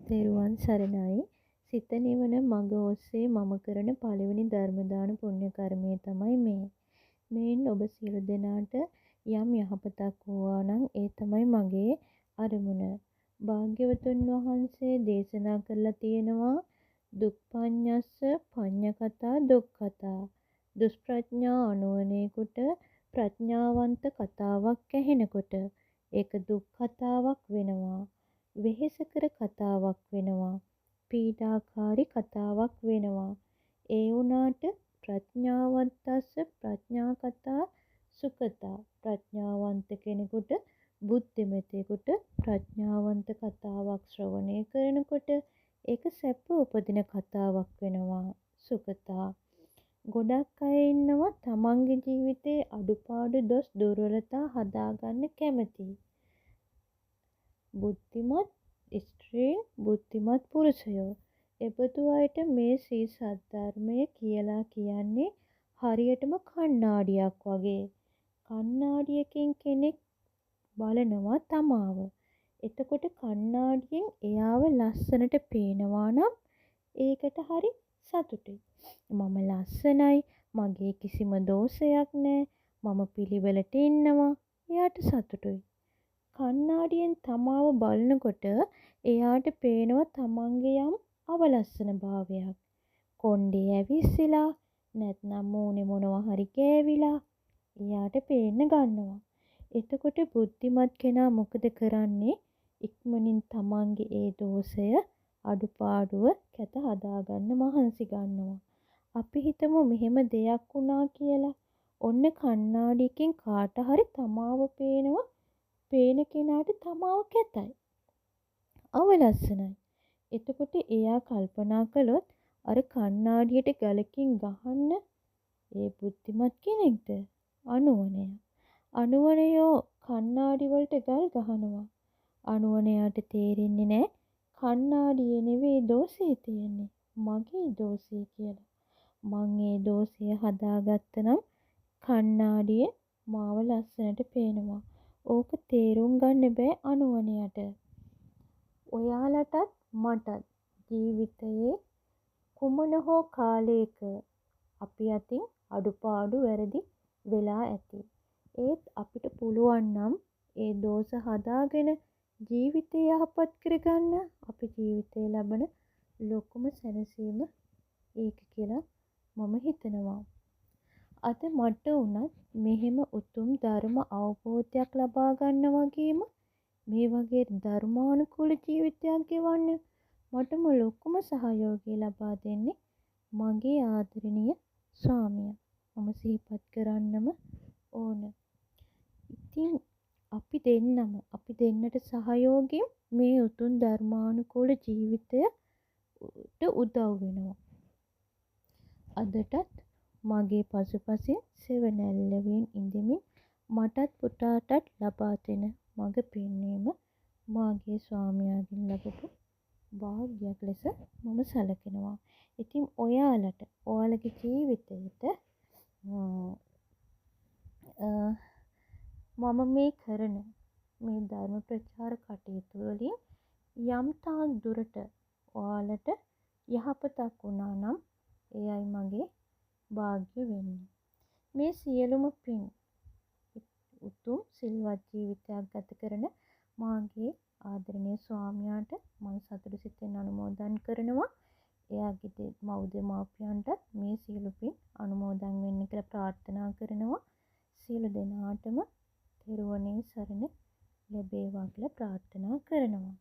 තෙරුවන් සරණයි. සිත නිවන මඟ ඔස්සේ මම කරන පළවෙනි ධර්ම දාන පුණ්‍ය කර්මය තමයි මේ. මේන් ඔබ සියලු දෙනාට යම් යහපතක් වූවා නම් ඒ තමයි මගේ අරමුණ. භාග්‍යවතුන් වහන්සේ දේශනා කරලා තියෙනවා දුක්ඛඤ්ඤස්ස පඤ්ඤකතා දුක්ඛතා. දුෂ්ප්‍රඥා අනුවණේකට ප්‍රඥාවන්ත කතාවක් ඇහෙනකොට ඒක දුක් කතාවක් වෙනවා. වෙහෙසකර කතාවක් වෙනවා. පීඩාකාරී කතාවක් වෙනවා. ඒ වුණාට ප්‍රඥාවන්තස්ස ප්‍රඥා කතා සුඛතා. ප්‍රඥාවන්ත කෙනෙකුට බුද්ධිමතෙකුට ප්‍රඥාවන්ත කතාවක් ශ්‍රවණය කරනකොට ඒක සැප උපදින කතාවක් වෙනවා. සුඛතා. ගොඩක් අය ඉන්නවා තමන්ගේ ජීවිතේ අඩුපාඩු දොස් දුර්වලතා හදාගන්න කැමති. බුද්ධිමත් ස්ත්‍රීන් බුද්ධිමත් පුරුෂයෝ. එබඳු අයට මේ ශ්‍රී සද්ධර්මය කියලා කියන්නේ හරියටම කණ්ණාඩියක් වගේ. කණ්ණාඩියකින් කෙනෙක් බලනවා තමාව. එතකොට කණ්ණාඩියෙන් එයාව ලස්සනට පේනවා නම් ඒකට හරි සතුටුයි. මම ලස්සනයි, මගේ කිසිම දෝෂයක් නැහැ, මම පිළිවෙලට ඉන්නවා. එයාට සතුටුයි. කණ්ණාඩියෙන් තමාව බලනකොට එයාට පේනවා තමන්ගේ යම් අවලස්සන භාවයක්. කොණ්ඩේ ඇවිස්සලා නැත්නම් මූණේ මොනවා හරි ගෑවිලා එයාට පේන්න ගන්නවා. එතකොට බුද්ධිමත් කෙනා මොකද කරන්නේ? ඉක්මනින් තමන්ගේ ඒ දෝෂය අඩුපාඩුව කැත හදාගන්න මහන්සි ගන්නවා. අපි හිතමු මෙහෙම දෙයක් වුණා කියලා. ඔන්න කණ්ණාඩියකින් කාට හරි තමාව පේනවා. පේන කෙනාට තමාව කැතයි. අවලස්සනයි. එතකොට එයා කල්පනා කළොත් අර කණ්ණාඩියට ගලකින් ගහන්න ඒ බුද්ධිමත් කෙනෙක්ද? අනුවණය. අනුවණයෝ කණ්ණාඩි වලට ගල් ගහනවා. අනුවණයාට තේරෙන්නේ නැහැ කණ්ණාඩියේ නෙවෙයි දෝෂේ තියෙන්නේ. මගේ දෝෂේ කියලා. මං ඒ දෝෂය හදාගත්තනම් කණ්ණාඩියේ මාව ලස්සනට පේනවා. ඕක තේරුම් ගන්න බෑ අනුවණයට. ඔයාලටත් මටත් ජීවිතයේ කුමන හෝ කාලයක අපි අතින් අඩුපාඩු වැරදි වෙලා ඇති. ඒත් අපිට පුළුවන් නම් ඒ දෝෂ හදාගෙන ජීවිතය යහපත් කරගන්න අපි ජීවිතේ ලබන ලොකුම සැනසීම ඒක කියලා මම හිතනවා. අද මට උනත් මෙහෙම උතුම් ධර්ම අවබෝධයක් ලබා ගන්න වගේම මේ වගේ ධර්මානුකූල ජීවිතයක් ගෙවන්න මටම ලොකුම සහයෝගය ලබා දෙන්නේ මගේ ආදරණීය ස්වාමියා. මම සිහිපත් කරන්නම ඕන. ඉතින් අපි දෙන්නට සහයෝගයෙන් මේ උතුම් ධර්මානුකූල ජීවිතයට උදව් වෙනවා. අදටත් මගේ පසුපසින් සෙවණැල්ලෙමින් ඉඳමින් මටත් පුතාටත් ලබා දෙන මඟ පෙන්වීම මාගේ ස්වාමියාගෙන් ලැබපු වාග්යක් ලෙස මම සැලකෙනවා. ඉතින් ඔයාලට ඔයාලගේ ජීවිතයට මම මේ කරන මේ ධර්ම ප්‍රචාර කටයුතු වලින් යම් තාක් දුරට ඔයාලට යහපතක් වුණා නම් එයයි මගේ වාග්ය වෙන්නේ. මේ සියලුම පින් උතුම් සිල්වත් ජීවිතයක් ගත කරන මාගේ ආදරණීය ස්වාමියාට මම සතුටු සිතෙන් අනුමෝදන් කරනවා. එයාගේ මව්දෙමාපියන්ටත් මේ සියලු පින් අනුමෝදන් වෙන්න කියලා ප්‍රාර්ථනා කරනවා. සියලු දෙනාටම තෙරුවනේ සරණ ලැබේවා කියලා ප්‍රාර්ථනා කරනවා.